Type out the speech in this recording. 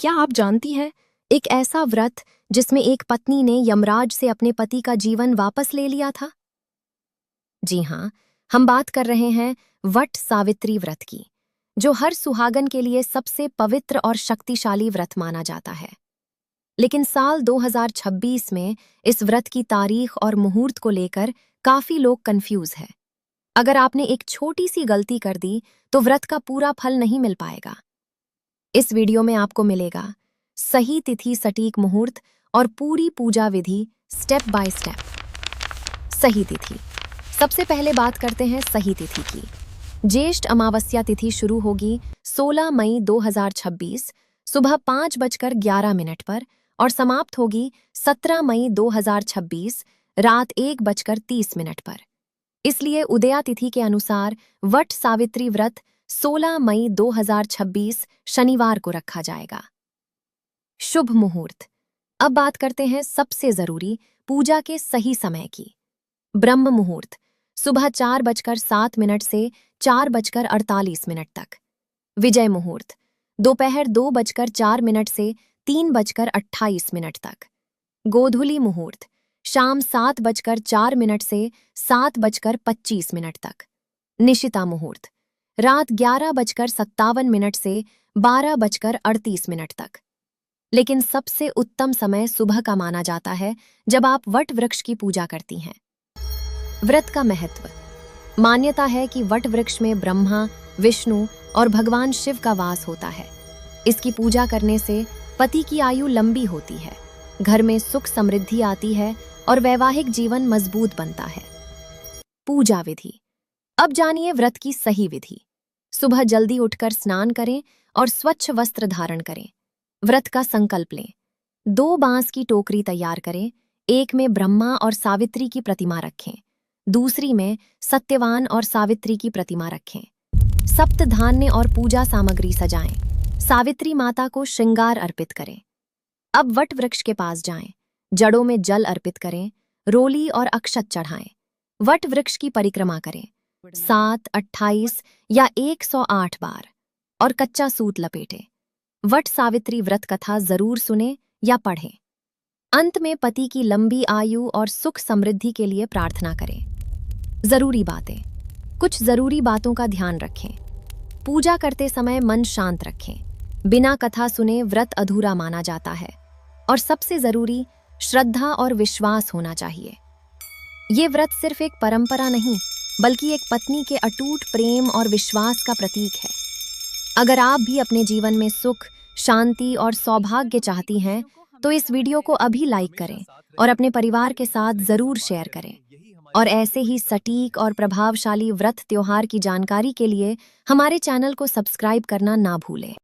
क्या आप जानती हैं, एक ऐसा व्रत जिसमें एक पत्नी ने यमराज से अपने पति का जीवन वापस ले लिया था? जी हाँ, हम बात कर रहे हैं वट सावित्री व्रत की, जो हर सुहागन के लिए सबसे पवित्र और शक्तिशाली व्रत माना जाता है। लेकिन साल 2026 में इस व्रत की तारीख और मुहूर्त को लेकर काफी लोग कंफ्यूज हैं। अगर आपने एक छोटी सी गलती कर दी, तो व्रत का पूरा फल नहीं मिल पाएगा। इस वीडियो में आपको मिलेगा सही तिथि, सटीक मुहूर्त और पूरी पूजा विधि स्टेप बाय स्टेप। सही तिथि। सबसे पहले बात करते हैं सही तिथि की। ज्येष्ठ अमावस्या तिथि शुरू होगी 16 मई 2026 सुबह 5:11 पर और समाप्त होगी 17 मई 2026 रात 1:30 पर। इसलिए उदया तिथि के अनुसार वट सावित्री व्रत 16 मई 2026 शनिवार को रखा जाएगा। शुभ मुहूर्त। अब बात करते हैं सबसे जरूरी पूजा के सही समय की। ब्रह्म मुहूर्त सुबह 4:07 से 4:48 तक। विजय मुहूर्त दोपहर 2:04 से 3:28 तक। गोधूली मुहूर्त शाम 7:04 से 7:25 तक। निशिता मुहूर्त रात 11:57 से 12:38 तक। लेकिन सबसे उत्तम समय सुबह का माना जाता है, जब आप वट वृक्ष की पूजा करती हैं। व्रत का महत्व। मान्यता है कि वट वृक्ष में ब्रह्मा, विष्णु और भगवान शिव का वास होता है। इसकी पूजा करने से पति की आयु लंबी होती है, घर में सुख समृद्धि आती है और वैवाहिक जीवन मजबूत बनता है। पूजा विधि। अब जानिए व्रत की सही विधि। सुबह जल्दी उठकर स्नान करें और स्वच्छ वस्त्र धारण करें। व्रत का संकल्प लें। 2 बांस की टोकरी तैयार करें। एक में ब्रह्मा और सावित्री की प्रतिमा रखें, दूसरी में सत्यवान और सावित्री की प्रतिमा रखें। सप्त धान्य और पूजा सामग्री सजाएं। सावित्री माता को श्रृंगार अर्पित करें। अब वट वृक्ष के पास जाएं, जड़ों में जल अर्पित करें, रोली और अक्षत चढ़ाएं। वट वृक्ष की परिक्रमा करें 7, 28 या 108 बार और कच्चा सूत लपेटें। वट सावित्री व्रत कथा जरूर सुने या पढ़ें। अंत में पति की लंबी आयु और सुख समृद्धि के लिए प्रार्थना करें। जरूरी बातें। कुछ जरूरी बातों का ध्यान रखें। पूजा करते समय मन शांत रखें। बिना कथा सुने व्रत अधूरा माना जाता है। और सबसे जरूरी, श्रद्धा और विश्वास होना चाहिए। ये व्रत सिर्फ एक परंपरा नहीं, बल्कि एक पत्नी के अटूट प्रेम और विश्वास का प्रतीक है। अगर आप भी अपने जीवन में सुख, शांति और सौभाग्य चाहती हैं, तो इस वीडियो को अभी लाइक करें और अपने परिवार के साथ जरूर शेयर करें। और ऐसे ही सटीक और प्रभावशाली व्रत त्योहार की जानकारी के लिए हमारे चैनल को सब्सक्राइब करना ना भूलें।